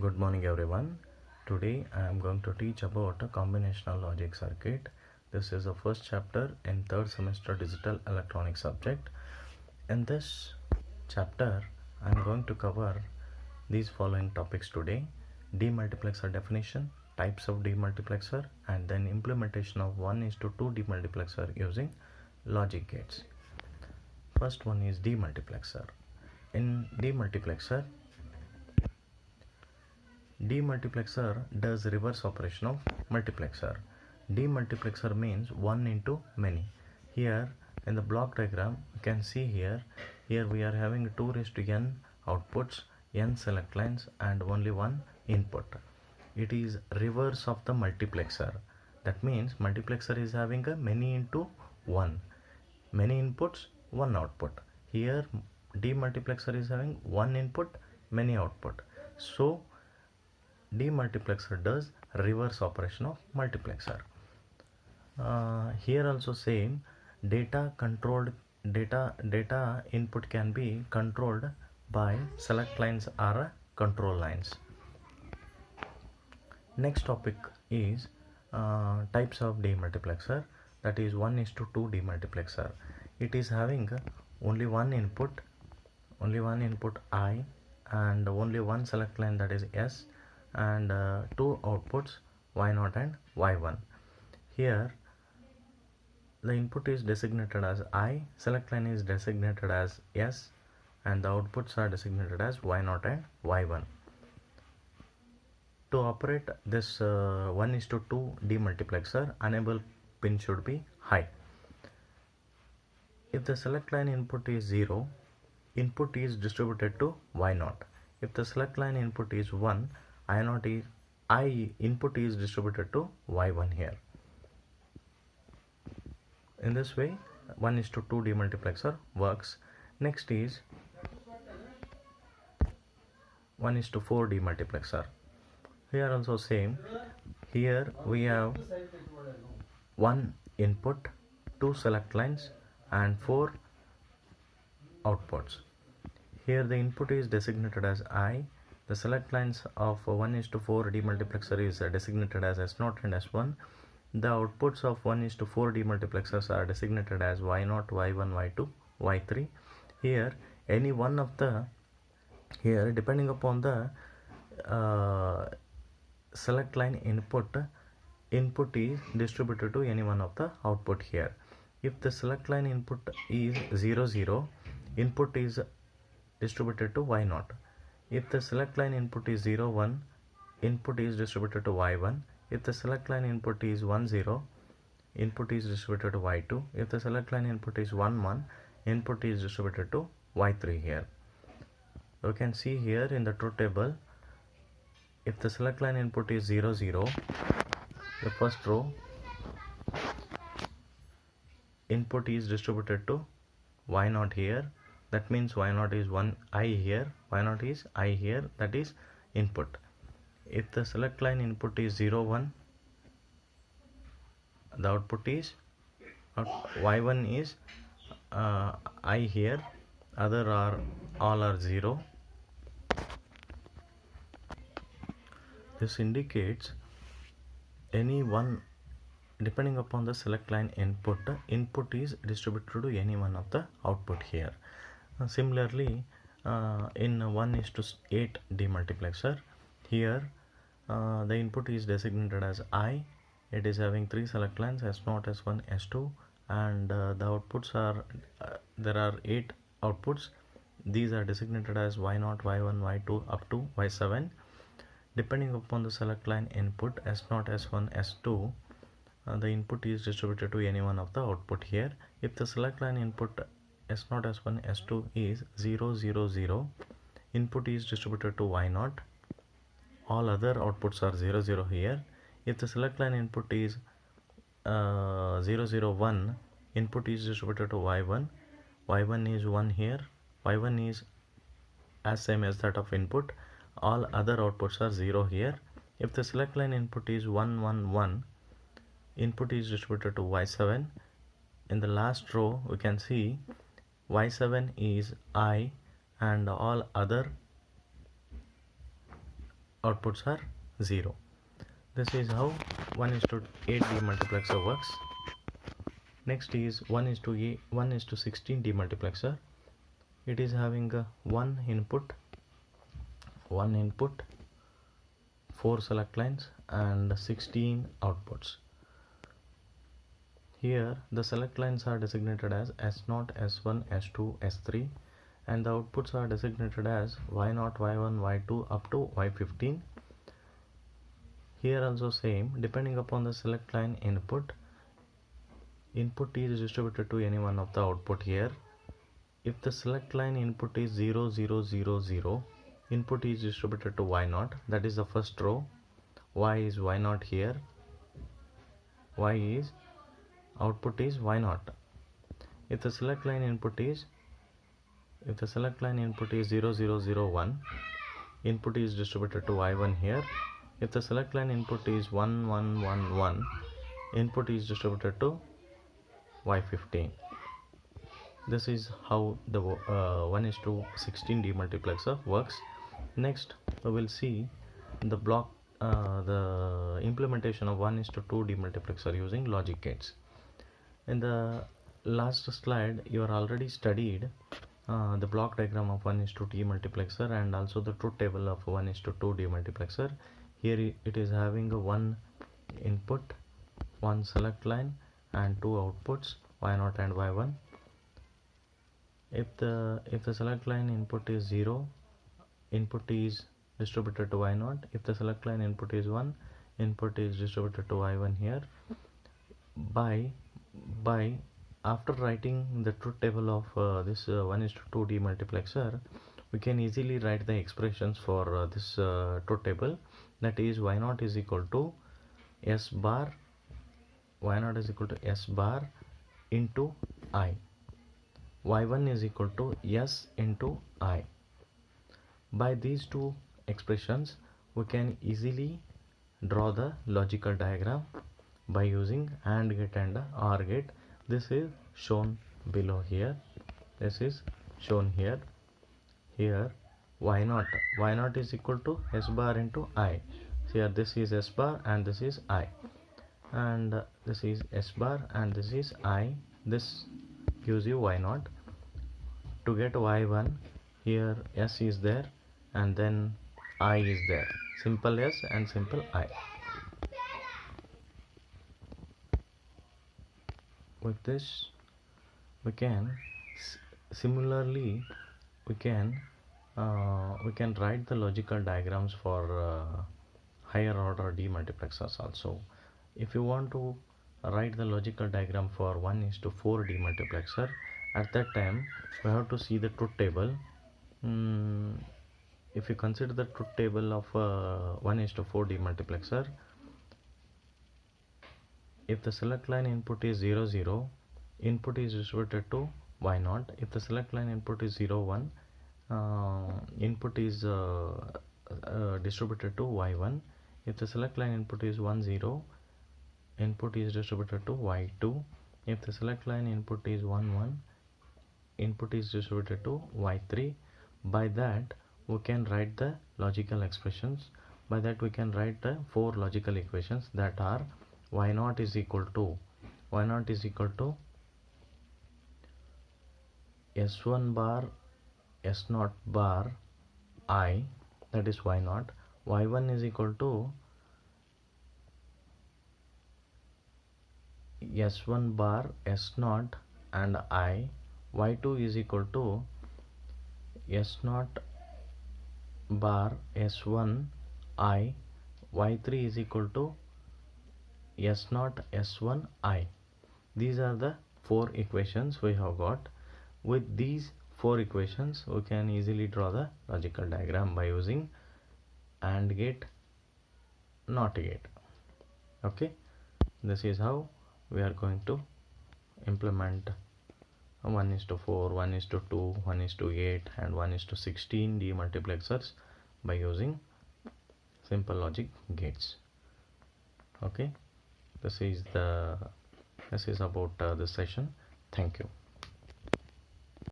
Good morning everyone. Today I am going to teach about a combinational logic circuit. This is the first chapter in third semester digital electronics subject. In this chapter I am going to cover these following topics today: demultiplexer definition, types of demultiplexer, and then implementation of 1:2 demultiplexer using logic gates. First one is demultiplexer. In demultiplexer does reverse operation of multiplexer. Demultiplexer means 1 into many. Here in the block diagram you can see here we are having 2 raised to n outputs, n select lines and only one input. It is reverse of the multiplexer. That means multiplexer is having a many into 1. Many inputs, one output. Here demultiplexer is having one input, many output. So demultiplexer does reverse operation of multiplexer. Here also same, data input can be controlled by select lines or control lines. Next topic is types of demultiplexer, that is 1:2 demultiplexer. It is having only one input I, and only one select line, that is S, and two outputs Y0 and Y1. Here the input is designated as I, select line is designated as S, and the outputs are designated as Y0 and Y1. To operate this 1:2 demultiplexer, enable pin should be high. If the select line input is 0, input is distributed to Y0. If the select line input is 1, input is distributed to Y1 here. In this way 1:2 demultiplexer works. Next is 1:4 demultiplexer. Here also same. Here we have one input, two select lines and four outputs. Here the input is designated as I. The select lines of 1:4 demultiplexer is designated as S0 and S1. The outputs of 1:4 demultiplexers are designated as Y0, Y1, Y2, Y3. Here any one of the, here depending upon the select line input is distributed to any one of the output here. If the select line input is 0, 0, input is distributed to Y0. If the select line input is 0, 1, input is distributed to Y1. If the select line input is 1, 0, input is distributed to Y2. If the select line input is 1, 1, input is distributed to Y3 here. You can see here in the truth table, if the select line input is 0, 0, the first row, input is distributed to Y0 here. That means Y0 is 1 I here, Y0 is I here, that is input. If the select line input is 0, 1, the output is Y1 is I here, other are all are 0. This indicates any one, depending upon the select line input is distributed to any one of the output here. Similarly in 1:8 demultiplexer, here the input is designated as I. It is having 3 select lines, S0, S1, S2, and the outputs are there are 8 outputs. These are designated as Y0, Y1, Y2 up to Y7. Depending upon the select line input S0, S1, S2, the input is distributed to any one of the output here. If the select line input S0, S1, S2 is 0, 0, 0, input is distributed to Y0. All other outputs are 0, 0 here. If the select line input is 0, 0, 1, input is distributed to Y1. Y1 is 1 here. Y1 is as same as that of input. All other outputs are 0 here. If the select line input is 1, 1, 1, input is distributed to Y7. In the last row we can see Y7 is I, and all other outputs are 0. This is how 1:8 demultiplexer works. Next is 1:16 demultiplexer. It is having one input, 4 select lines and 16 outputs. Here the select lines are designated as S0, S1, S2, S3, and the outputs are designated as Y0, Y1, Y2 up to Y15. Here also same, depending upon the select line input is distributed to any one of the output here. If the select line input is 0, 0, 0, 0, input is distributed to Y0, that is the first row. Y is Y0 here, output is Y0. If the select line input is 0, 0, 0, 1, input is distributed to Y1 here. If the select line input is 1, 1, 1, 1, input is distributed to Y15. This is how the 1:16 demultiplexer works. Next we will see the implementation of 1:2 demultiplexer using logic gates. In the last slide you are already studied the block diagram of 1:2 demultiplexer and also the truth table of 1:2 demultiplexer. Here it is having one input, one select line and two outputs, Y0 and Y1. If the select line input is 0, input is distributed to Y0. If the select line input is 1, input is distributed to Y1 here. By after writing the truth table of this 1:2 demultiplexer, we can easily write the expressions for this truth table. That is Y0 is equal to S bar into I. Y1 is equal to S into I. By these two expressions we can easily draw the logical diagram by using AND gate and OR gate. This is shown below here. This is shown here. Here Y0 is equal to S bar into I. Here this is S bar and this is I, and this is S bar and this is I. This gives you Y0. To get Y1, here S is there and then I is there. Simple S and simple I. With this we can similarly we can write the logical diagrams for higher order demultiplexers also. If you want to write the logical diagram for 1:4 demultiplexer, at that time we have to see the truth table. If you consider the truth table of 1:4 demultiplexer, if the select line input is 0, 0, input is distributed to Y0. If the select line input is 0, 1, input is distributed to Y1. If the select line input is 1, 0, input is distributed to Y2. If the select line input is 1, 1, input is distributed to Y3. By that we can write the logical expressions. By that we can write the 4 logical equations, that are Y0 is equal to S1 bar S0 bar I, that is Y0. Y1 is equal to S1 bar S0 and I. Y2 is equal to S0 bar S1 I. Y3 is equal to S0 S1 I. These are the 4 equations we have got. With these 4 equations we can easily draw the logical diagram by using AND gate, NOT gate. Okay, this is how we are going to implement 1:4, 1:2, 1:8 and 1:16 demultiplexers by using simple logic gates. Okay, this is about this session. Thank you.